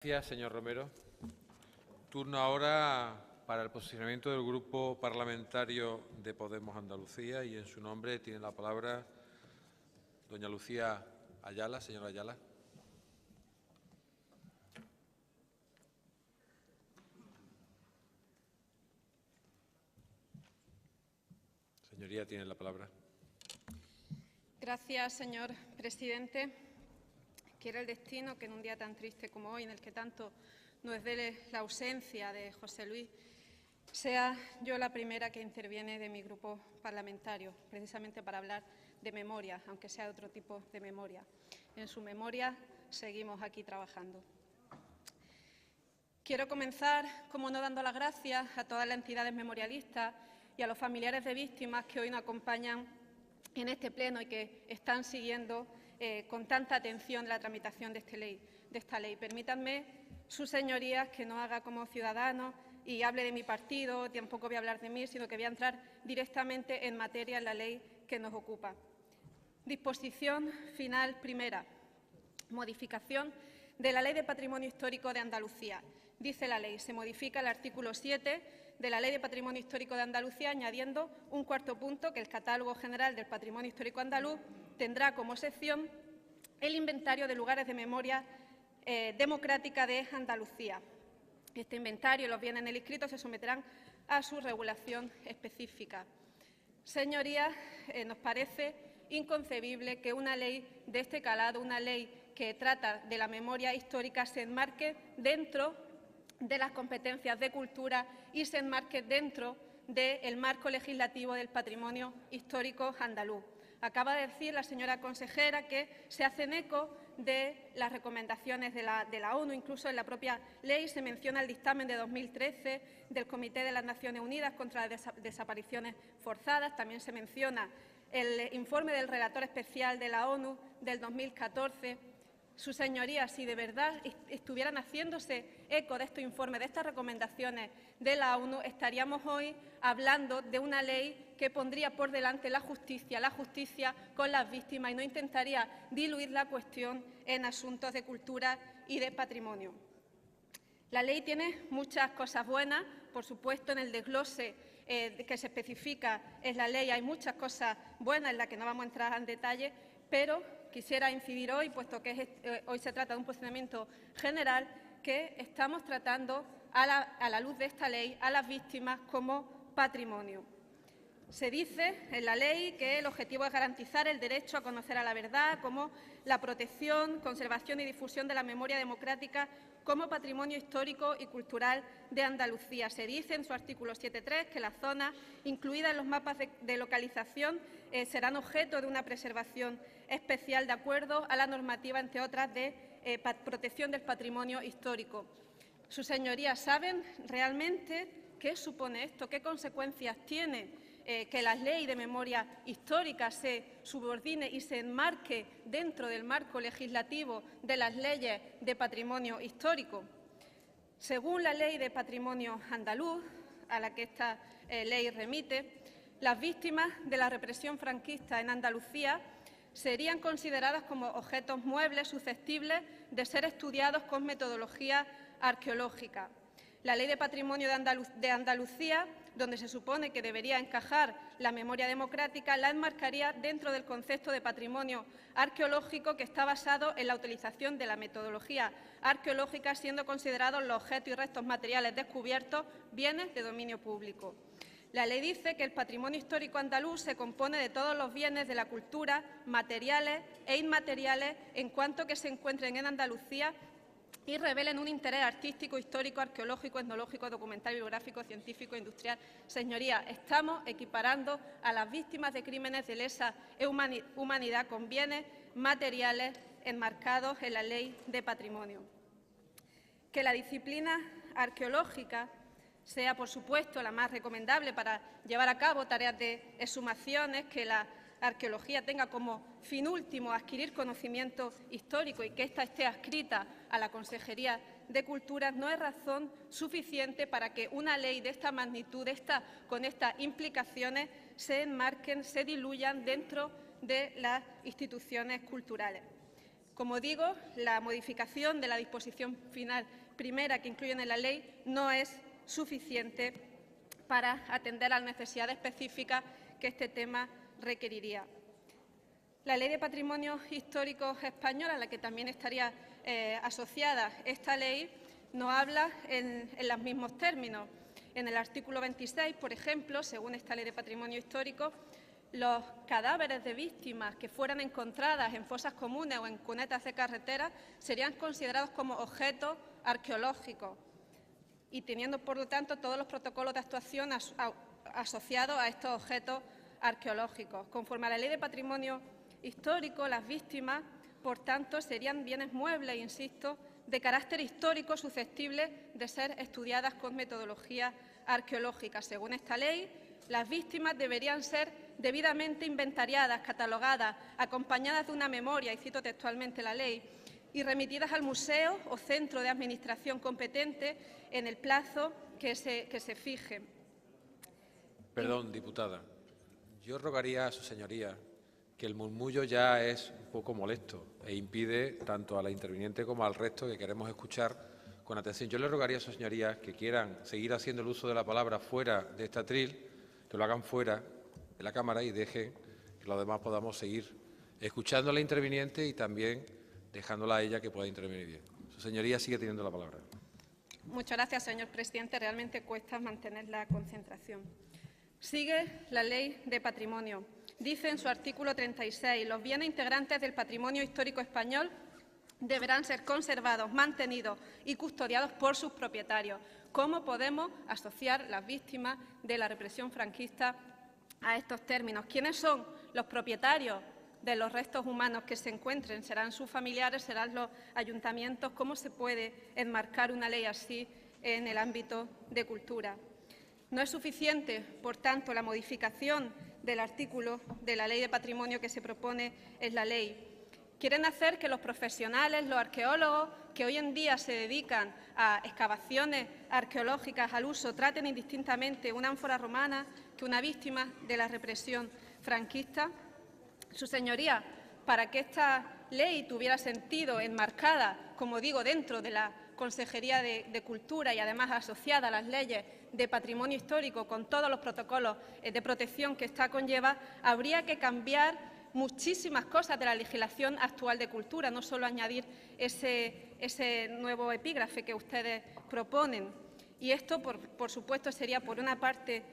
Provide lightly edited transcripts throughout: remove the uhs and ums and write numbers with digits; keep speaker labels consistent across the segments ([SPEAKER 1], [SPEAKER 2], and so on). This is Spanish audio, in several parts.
[SPEAKER 1] Gracias, señor Romero. Turno ahora para el posicionamiento del Grupo Parlamentario de Podemos Andalucía y en su nombre tiene la palabra doña Lucía Ayala. Señora Ayala. Señoría, tiene la palabra.
[SPEAKER 2] Gracias, señor presidente. Quiere el destino que en un día tan triste como hoy, en el que tanto nos duele la ausencia de José Luis, sea yo la primera que interviene de mi grupo parlamentario, precisamente para hablar de memoria, aunque sea de otro tipo de memoria. En su memoria seguimos aquí trabajando. Quiero comenzar, como no, dando las gracias a todas las entidades memorialistas y a los familiares de víctimas que hoy nos acompañan en este pleno y que están siguiendo con tanta atención la tramitación de esta ley. Permítanme, sus señorías, que no haga como ciudadano y hable de mi partido, tampoco voy a hablar de mí, sino que voy a entrar directamente en materia en la ley que nos ocupa. Disposición final primera. Modificación de la Ley de Patrimonio Histórico de Andalucía. Dice la ley, se modifica el artículo 7 de la Ley de Patrimonio Histórico de Andalucía, añadiendo un cuarto punto, que el Catálogo General del Patrimonio Histórico Andaluz tendrá como sección el inventario de lugares de memoria democrática de Andalucía. Este inventario y los bienes en el inscrito se someterán a su regulación específica. Señorías, nos parece inconcebible que una ley de este calado, una ley que trata de la memoria histórica, se enmarque dentro de las competencias de cultura y se enmarque dentro del marco legislativo del patrimonio histórico andaluz. Acaba de decir la señora consejera que se hacen eco de las recomendaciones de la ONU, incluso en la propia ley se menciona el dictamen de 2013 del Comité de las Naciones Unidas contra las Desapariciones Forzadas, también se menciona el informe del relator especial de la ONU del 2014. Sus señorías, si de verdad estuvieran haciéndose eco de estos informes, de estas recomendaciones de la ONU, estaríamos hoy hablando de una ley que pondría por delante la justicia con las víctimas y no intentaría diluir la cuestión en asuntos de cultura y de patrimonio. La ley tiene muchas cosas buenas, por supuesto, en el desglose que se especifica en la ley hay muchas cosas buenas en las que no vamos a entrar en detalle, pero quisiera incidir hoy, puesto que hoy se trata de un posicionamiento general, que estamos tratando a la luz de esta ley a las víctimas como patrimonio. Se dice en la ley que el objetivo es garantizar el derecho a conocer a la verdad, como la protección, conservación y difusión de la memoria democrática como patrimonio histórico y cultural de Andalucía. Se dice en su artículo 7.3 que las zonas incluidas en los mapas de localización serán objeto de una preservación especial de acuerdo a la normativa, entre otras, de protección del patrimonio histórico. Sus señorías, ¿saben realmente qué supone esto? ¿Qué consecuencias tiene que la ley de memoria histórica se subordine y se enmarque dentro del marco legislativo de las leyes de patrimonio histórico? Según la Ley de Patrimonio Andaluz, a la que esta ley remite, las víctimas de la represión franquista en Andalucía serían consideradas como objetos muebles susceptibles de ser estudiados con metodología arqueológica. La Ley de Patrimonio de Andalucía, donde se supone que debería encajar la memoria democrática, la enmarcaría dentro del concepto de patrimonio arqueológico, que está basado en la utilización de la metodología arqueológica, siendo considerados los objetos y restos materiales descubiertos bienes de dominio público. La ley dice que el patrimonio histórico andaluz se compone de todos los bienes de la cultura, materiales e inmateriales, en cuanto que se encuentren en Andalucía y revelen un interés artístico, histórico, arqueológico, etnológico, documental, bibliográfico, científico, industrial. Señorías, estamos equiparando a las víctimas de crímenes de lesa humanidad con bienes materiales enmarcados en la Ley de Patrimonio. Que la disciplina arqueológica sea, por supuesto, la más recomendable para llevar a cabo tareas de exhumaciones, que la arqueología tenga como fin último adquirir conocimiento histórico y que ésta esté adscrita a la Consejería de Cultura, no es razón suficiente para que una ley de esta magnitud, con estas implicaciones, se enmarquen, se diluyan dentro de las instituciones culturales. Como digo, la modificación de la disposición final primera que incluyen en la ley no es suficiente para atender a las necesidades específicas que este tema requeriría. La Ley de Patrimonio Histórico Español, a la que también estaría asociada esta ley, no habla en los mismos términos. En el artículo 26, por ejemplo, según esta Ley de Patrimonio Histórico, los cadáveres de víctimas que fueran encontradas en fosas comunes o en cunetas de carretera serían considerados como objetos arqueológicos y teniendo, por lo tanto, todos los protocolos de actuación asociados a estos objetos arqueológicos. Conforme a la Ley de Patrimonio Histórico, las víctimas, por tanto, serían bienes muebles, insisto, de carácter histórico susceptibles de ser estudiadas con metodología arqueológica. Según esta ley, las víctimas deberían ser debidamente inventariadas, catalogadas, acompañadas de una memoria, y cito textualmente la ley, y remitidas al museo o centro de administración competente en el plazo que se fije.
[SPEAKER 1] Perdón, diputada. Yo rogaría a su señoría que el murmullo ya es un poco molesto e impide tanto a la interviniente como al resto que queremos escuchar con atención. Yo le rogaría a su señoría que quieran seguir haciendo el uso de la palabra fuera de este atril, que lo hagan fuera de la Cámara y dejen que los demás podamos seguir escuchando a la interviniente y también dejándola a ella que pueda intervenir bien. Su señoría sigue teniendo la palabra.
[SPEAKER 2] Muchas gracias, señor presidente. Realmente cuesta mantener la concentración. Sigue la Ley de Patrimonio. Dice en su artículo 36, los bienes integrantes del patrimonio histórico español deberán ser conservados, mantenidos y custodiados por sus propietarios. ¿Cómo podemos asociar las víctimas de la represión franquista a estos términos? ¿Quiénes son los propietarios de los restos humanos que se encuentren? ¿Serán sus familiares? ¿Serán los ayuntamientos? ¿Cómo se puede enmarcar una ley así en el ámbito de cultura? No es suficiente, por tanto, la modificación del artículo de la Ley de Patrimonio que se propone en la ley. Quieren hacer que los profesionales, los arqueólogos, que hoy en día se dedican a excavaciones arqueológicas al uso, traten indistintamente una ánfora romana que una víctima de la represión franquista. Su señoría, para que esta ley tuviera sentido enmarcada, como digo, dentro de la Consejería de Cultura y además asociada a las leyes de patrimonio histórico con todos los protocolos de protección que esta conlleva, habría que cambiar muchísimas cosas de la legislación actual de cultura, no solo añadir ese nuevo epígrafe que ustedes proponen. Y esto, por supuesto, sería, por una parte,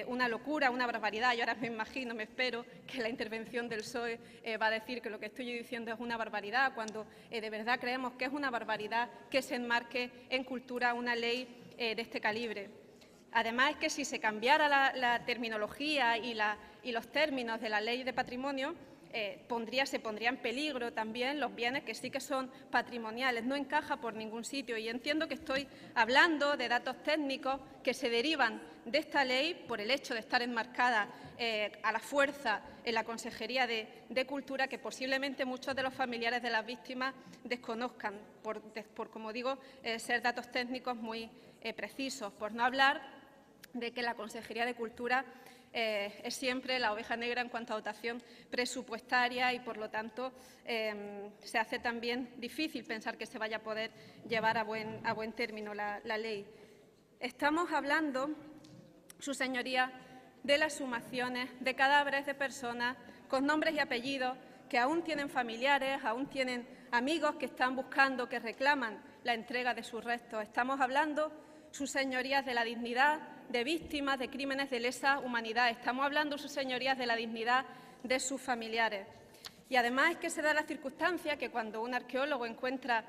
[SPEAKER 2] una locura, una barbaridad. Yo ahora me imagino, me espero, que la intervención del PSOE va a decir que lo que estoy diciendo es una barbaridad, cuando de verdad creemos que es una barbaridad que se enmarque en cultura una ley de este calibre. Además, es que si se cambiara la terminología y los términos de la Ley de Patrimonio, se pondría en peligro también los bienes que sí que son patrimoniales. No encaja por ningún sitio y entiendo que estoy hablando de datos técnicos que se derivan de esta ley por el hecho de estar enmarcada a la fuerza en la Consejería de Cultura, que posiblemente muchos de los familiares de las víctimas desconozcan, por como digo, ser datos técnicos muy precisos, por no hablar de que la Consejería de Cultura es siempre la oveja negra en cuanto a dotación presupuestaria y, por lo tanto, se hace también difícil pensar que se vaya a poder llevar a buen término la ley. Estamos hablando, su señoría, de las exhumaciones de cadáveres de personas con nombres y apellidos que aún tienen familiares, aún tienen amigos que están buscando, que reclaman la entrega de sus restos. Estamos hablando, sus señorías, de la dignidad de víctimas de crímenes de lesa humanidad. Estamos hablando, sus señorías, de la dignidad de sus familiares. Y además es que se da la circunstancia que cuando un arqueólogo encuentra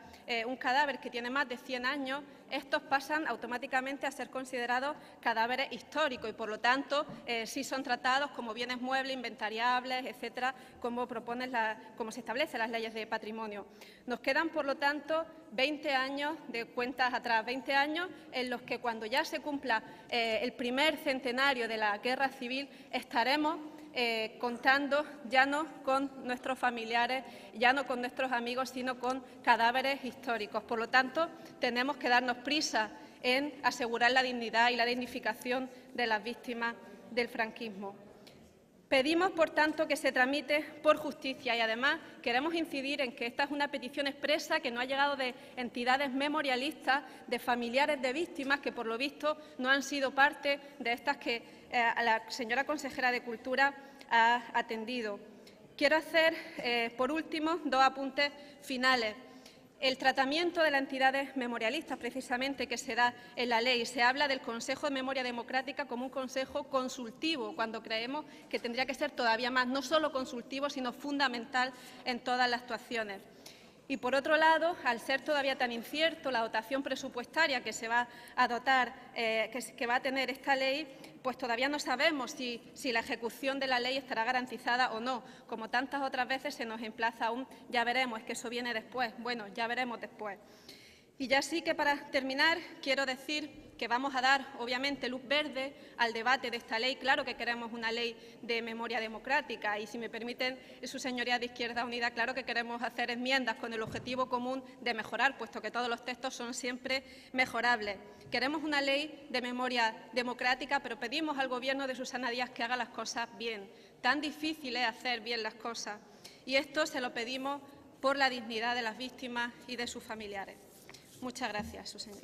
[SPEAKER 2] un cadáver que tiene más de 100 años, estos pasan automáticamente a ser considerados cadáveres históricos y, por lo tanto, sí son tratados como bienes muebles, inventariables, etcétera, como se establecen las leyes de patrimonio. Nos quedan, por lo tanto, 20 años de cuentas atrás, 20 años en los que, cuando ya se cumpla el primer centenario de la Guerra Civil, estaremos contando ya no con nuestros familiares, ya no con nuestros amigos, sino con cadáveres históricos. Por lo tanto, tenemos que darnos prisa en asegurar la dignidad y la dignificación de las víctimas del franquismo. Pedimos, por tanto, que se tramite por justicia y, además, queremos incidir en que esta es una petición expresa que no ha llegado de entidades memorialistas, de familiares de víctimas que, por lo visto, no han sido parte de estas que la señora consejera de Cultura ha atendido. Quiero hacer, por último, 2 apuntes finales. El tratamiento de las entidades memorialistas, precisamente, que se da en la ley. Se habla del Consejo de Memoria Democrática como un consejo consultivo, cuando creemos que tendría que ser todavía más, no solo consultivo, sino fundamental en todas las actuaciones. Y, por otro lado, al ser todavía tan incierto la dotación presupuestaria que se va a dotar, que va a tener esta ley, pues todavía no sabemos si la ejecución de la ley estará garantizada o no. Como tantas otras veces se nos emplaza un ya veremos, es que eso viene después. Bueno, ya veremos después. Y ya sí que, para terminar, quiero decir que vamos a dar, obviamente, luz verde al debate de esta ley. Claro que queremos una ley de memoria democrática y, si me permiten sus señorías de Izquierda Unida, claro que queremos hacer enmiendas con el objetivo común de mejorar, puesto que todos los textos son siempre mejorables. Queremos una ley de memoria democrática, pero pedimos al Gobierno de Susana Díaz que haga las cosas bien. Tan difícil es hacer bien las cosas. Y esto se lo pedimos por la dignidad de las víctimas y de sus familiares. Muchas gracias, su señoría.